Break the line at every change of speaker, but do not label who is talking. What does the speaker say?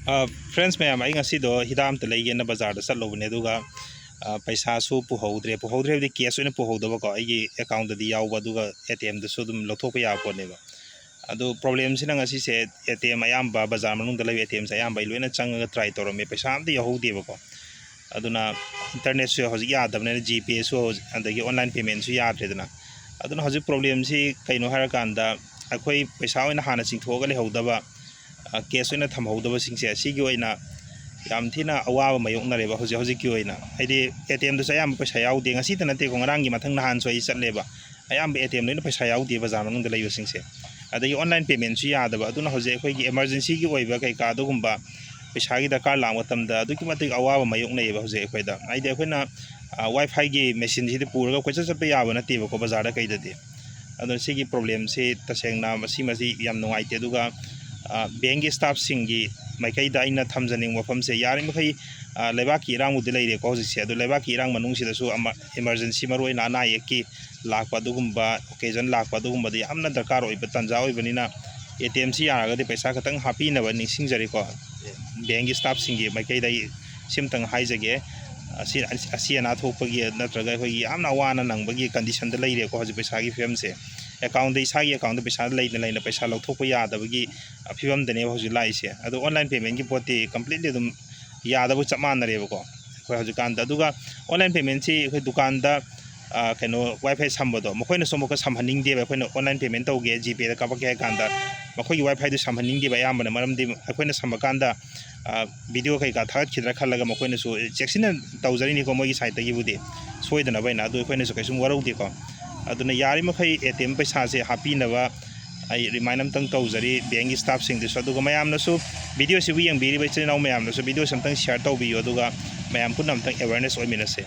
Friends ma'am आई ngasido hidam te leigena bazar da chalobne aduga paisa su puhodre di cash oina puhodaba ko ai account da yawba aduga atm da su dum lothokpa ya ko neba adu problem sina ngasi se atm ayamba bazar manung da lei atm sa ayamba loina changa try torome paisa amda yahudeba ko aduna internet su hoji yadabne gpay su andagi online payment su yadredana aduna hoji problem si kaino harakanda akhoi paisa oina hana chingthoga lehodaba case ओइना थमहौदब सिंगसे सिगी ओइना याम थिना अवाब मायोंगनरेबा होजे होजे की ओइना हाइदि ATM दस अयाम पैसा याउदे ngasi त नते को ngrangi mathang nahan soi chatleba अयाम एटीएम लोइन पैसा याउदे बाजार मनung da leibo singse adagi online payment su yadaba aduna होजे अखोइ की emergency की ओइबा kai का दुगुम्बा पैसा की दरकार लाम मतमदा अदुकी मतिक अवाब मायोंगनैबा होजे अखोइदा आइदि अखोइना वाईफाई की machine सिदि पुरगा कोइचा चपे याबा नतेबा को बाजार दा कैददि अदुन सिगी प्रॉब्लम से तसेंगना मसी याम नुंगाइते दुगा बैंक की स्टाफ सिंगी माइकैदा अइना थमजनिंग मफम से यारि मखै लेबा की इरांग उदि लेरे को हजिसे अदु लेबा की इरांग मनung सिदसु इमरजेंसी मरोइना अना यकी लाकपा दुगुम्बा ओकेजन लाकपा दुगुम्बा दि यामना दरकार ओइबा तंजा ओइबनिना एटीएम सी यारगदि पैसा खतंग हापिनबा निसिंगजरि को बैंक की स्टाफ सिंगी माइकैदा सिमतंग हाइजगे असी अना थोपगी नत्रगा अखोइ यामना वाना नंगबगी कंडीशन द लेरे को हजि पैसा की फिल्म से अकाउंट इसागी अकाउंट पैसा लेना पैसा लौथोप यादबगी फिवम दने हजि लाइसे अदो ऑनलाइन पेमेंट की पोते कंप्लीटली दम यादब चप मानरेबको अखोइ हजिकान अदुगा ऑनलाइन पेमेंट से अखोइ दुकान दा कनो वाईफाई सम्बदो मखोइना सोमक समहनिंग देबा अखोइना ऑनलाइन पेमेंट तौगे जीपे दा कापके कांदा मखोइ वाईफाई दु समहनिंग देबा यामबना मरमदि अखोइना समकांदा वीडियो कई का थागत खिद्रा खलगा मखोइना सु चेक्सिना तौजरिनि को मोगी साइट तगी बुदि सोइदना बैना अदु अखोइना सु कैसुम वरौदि को अदुना यारि मखै एटीएम पैसा से हापिनबा आई रिमाइंड अमतंग तौजरी बैंक की स्टाफ सिंग दिसु अदुगा मयामनसु वीडियो सिबु यंबिरि बैचनाउ मयामनसु वीडियो समतंग शेयर तौबियो अदुगा मयाम पुनम तंग अवेयरनेस ओइमिनसे।